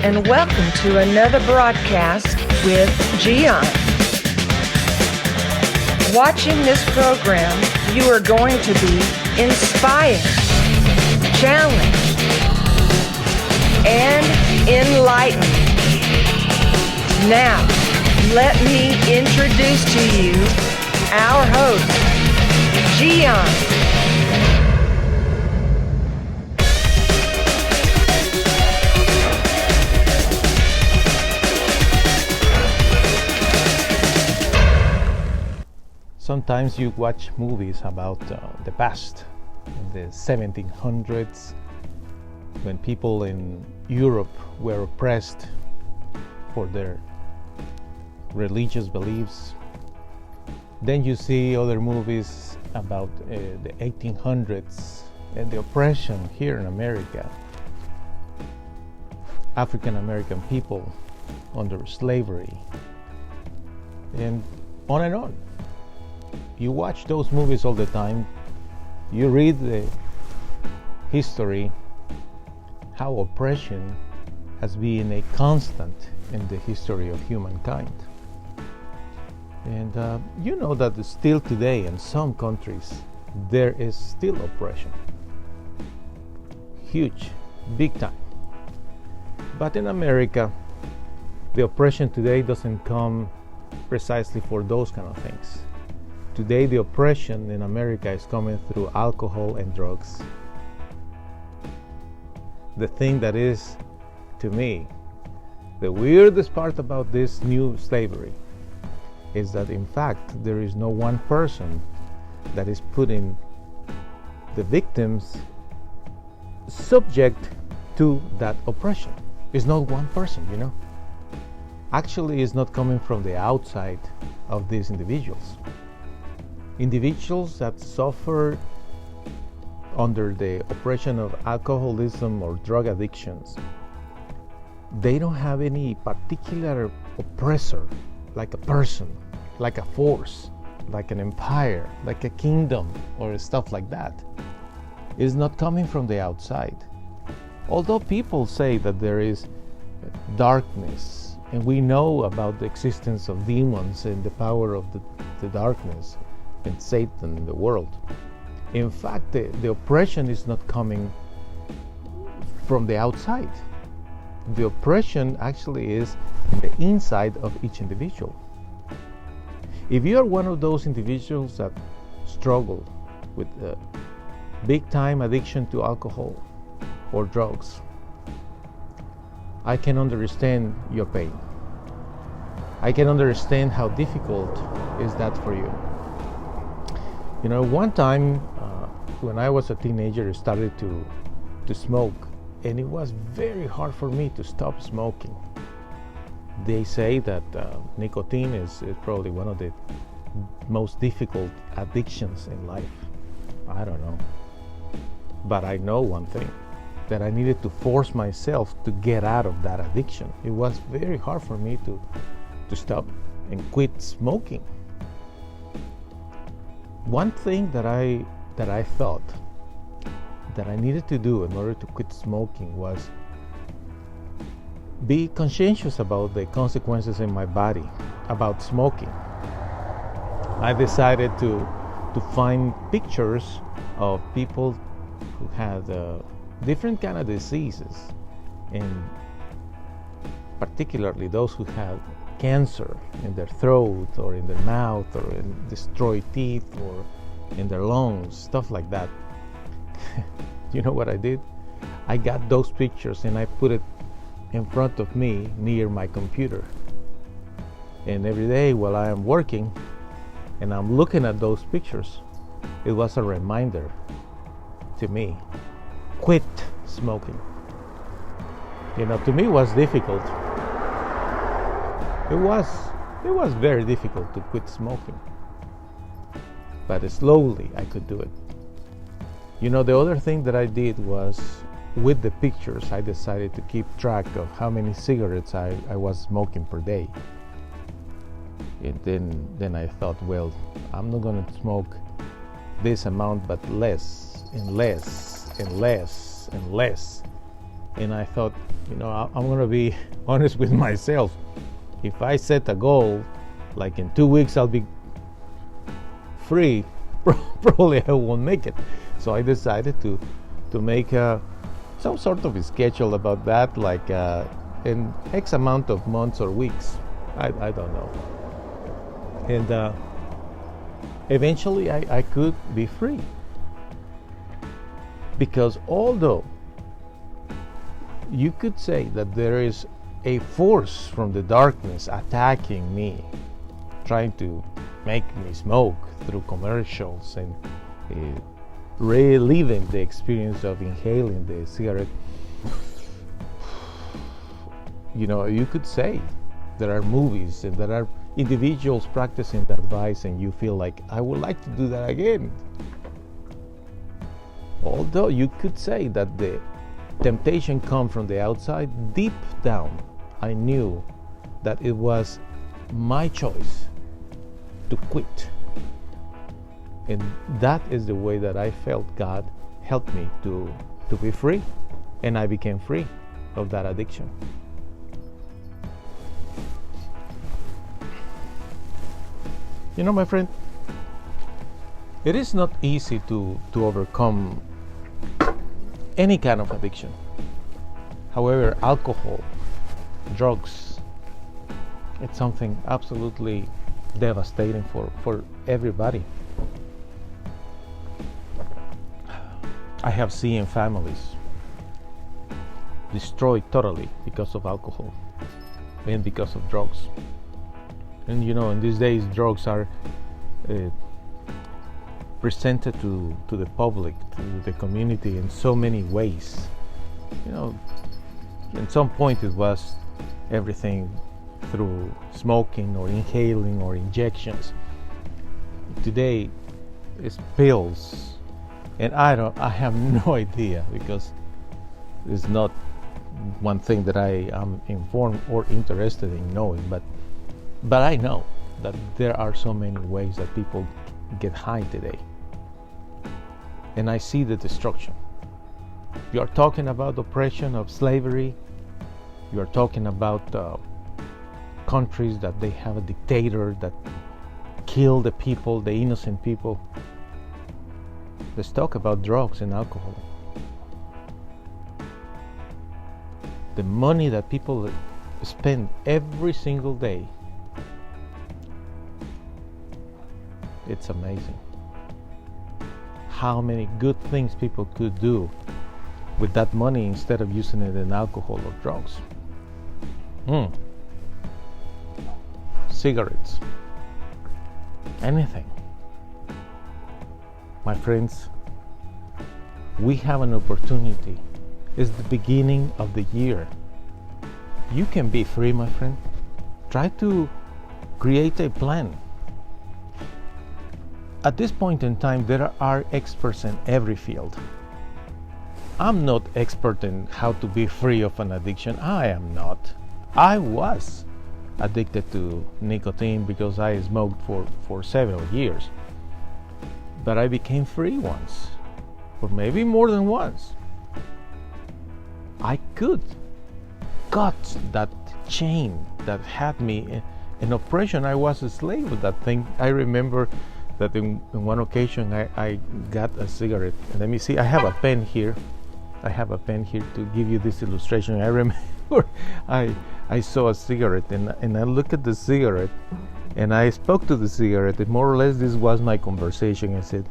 and welcome to another broadcast with Gian. Watching this program, you are going to be inspired, challenged, and enlightened. Now, let me introduce to you our host, Gian. Sometimes you watch movies about the past, in the 1700s, when people in Europe were oppressed for their religious beliefs. Then you see other movies about the 1800s and the oppression here in America. African American people under slavery, and on and on. You watch those movies all the time, you read the history, how oppression has been a constant in the history of humankind. And you know that still today in some countries there is still oppression. Huge, big time. But in America, the oppression today doesn't come precisely for those kind of things. Today, the oppression in America is coming through alcohol and drugs. The thing that is, to me, the weirdest part about this new slavery is that, in fact, there is no one person that is putting the victims subject to that oppression. It's not one person, you know. Actually, it's not coming from the outside of these individuals. Individuals that suffer under the oppression of alcoholism or drug addictions, they don't have any particular oppressor, like a person, like a force, like an empire, like a kingdom, or stuff like that. It's not coming from the outside. Although people say that there is darkness, and we know about the existence of demons and the power of the darkness, and Satan in the world. In fact, the oppression is not coming from the outside. The oppression actually is in the inside of each individual. If you are one of those individuals that struggle with big time addiction to alcohol or drugs, I can understand your pain. I can understand how difficult is that for you. You know, one time when I was a teenager, I started to smoke, and it was very hard for me to stop smoking. They say that nicotine is probably one of the most difficult addictions in life. I don't know. But I know one thing, that I needed to force myself to get out of that addiction. It was very hard for me to stop and quit smoking. One thing that I thought that I needed to do in order to quit smoking was be conscientious about the consequences in my body about smoking. I decided to find pictures of people who had different kind of diseases, and particularly those who had cancer in their throat or in their mouth or in destroyed teeth or in their lungs, stuff like that. You know what I did? I got those pictures and I put it in front of me near my computer. And every day while I am working and I'm looking at those pictures, it was a reminder to me, quit smoking. You know, to me it was difficult. It was very difficult to quit smoking, but slowly I could do it. You know, the other thing that I did was, with the pictures, I decided to keep track of how many cigarettes I was smoking per day. And then I thought, well, I'm not going to smoke this amount, but less and less and less and less. And I thought, I'm going to be honest with myself. If I set a goal, like in 2 weeks I'll be free, probably I won't make it. So I decided to make some sort of a schedule about that, like in X amount of months or weeks. I don't know. And eventually I could be free. Because although you could say that there is a force from the darkness attacking me, trying to make me smoke through commercials and reliving the experience of inhaling the cigarette, you could say there are movies and there are individuals practicing that vice, and you feel like, I would like to do that again. Although you could say that the temptation come from the outside, deep down I knew that it was my choice to quit. And that is the way that I felt God helped me to be free. And I became free of that addiction. My friend, it is not easy to overcome any kind of addiction. However, alcohol, drugs, it's something absolutely devastating for everybody. I have seen families destroyed totally because of alcohol and because of drugs. And in these days, drugs are presented to the public, to the community in so many ways. At some point it was everything through smoking or inhaling or injections. Today it's pills, and I have no idea, because it's not one thing that I am informed or interested in knowing, but I know that there are so many ways that people get high today, and I see the destruction. You are talking about oppression of slavery. You are talking about countries that they have a dictator that kill the people, the innocent people. Let's talk about drugs and alcohol. The money that people spend every single day, it's amazing how many good things people could do with that money instead of using it in alcohol or drugs. Cigarettes, anything. My friends, we have an opportunity. It's the beginning of the year. You can be free, my friend. Try to create a plan. At this point in time, there are experts in every field. I'm not expert in how to be free of an addiction. I am not. I was addicted to nicotine because I smoked for several years. But I became free once, or maybe more than once. I could cut that chain that had me in oppression. I was a slave of that thing. I remember that in one occasion I got a cigarette. And let me see, I have a pen here. To give you this illustration. I remember I saw a cigarette and I looked at the cigarette and I spoke to the cigarette, and more or less this was my conversation. I said,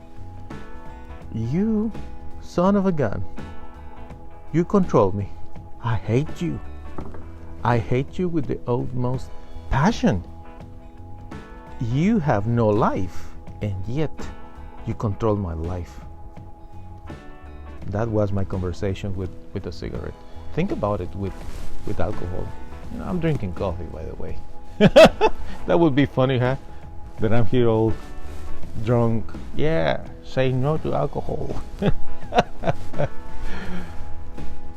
"You son of a gun, you control me. I hate you. I hate you with the utmost passion. You have no life, and yet you control my life." That was my conversation with a cigarette. Think about it with alcohol. I'm drinking coffee, by the way. That would be funny, huh? That I'm here all drunk. Yeah, saying no to alcohol.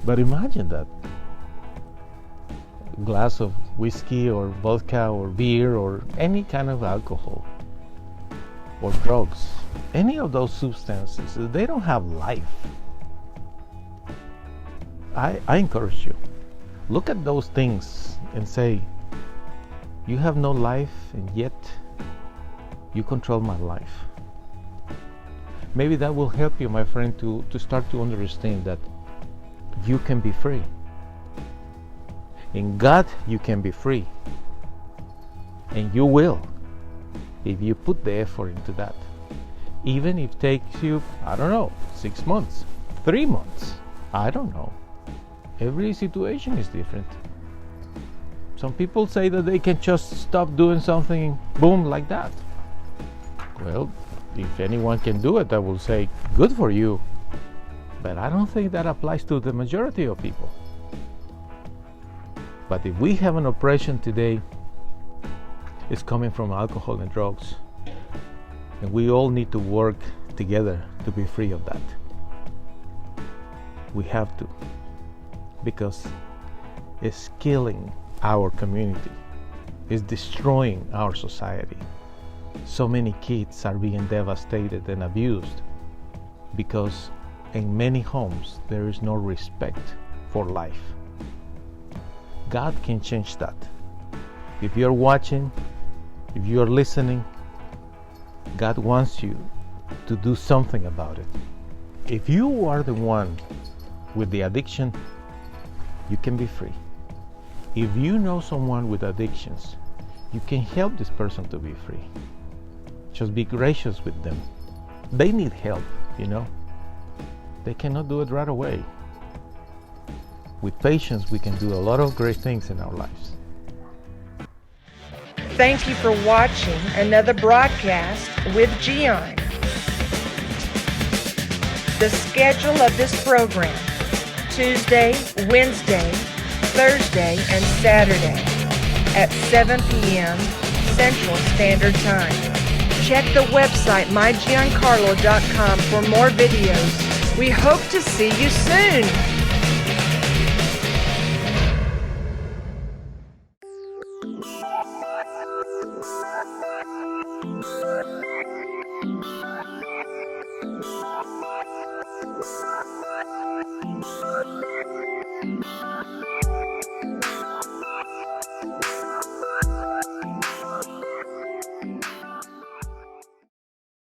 But imagine that. A glass of whiskey or vodka or beer or any kind of alcohol or drugs, any of those substances, they don't have life. I encourage you, look at those things and say, you have no life and yet you control my life. Maybe that will help you, my friend, to start to understand that you can be free. In God, you can be free. And you will, if you put the effort into that. Even if it takes you, 6 months, 3 months, I don't know. Every situation is different. Some people say that they can just stop doing something, boom, like that. Well, if anyone can do it, I will say, good for you. But I don't think that applies to the majority of people. But if we have an oppression today, it's coming from alcohol and drugs. And we all need to work together to be free of that. We have to. Because it's killing our community. It's destroying our society. So many kids are being devastated and abused because in many homes there is no respect for life. God can change that. If you're watching, if you're listening, God wants you to do something about it. If you are the one with the addiction, you can be free. If you know someone with addictions, you can help this person to be free. Just be gracious with them. They need help, They cannot do it right away. With patience, we can do a lot of great things in our lives. Thank you for watching another broadcast with Gian. The schedule of this program: Tuesday, Wednesday, Thursday, and Saturday at 7 p.m. Central Standard Time. Check the website mygiancarlo.com for more videos. We hope to see you soon.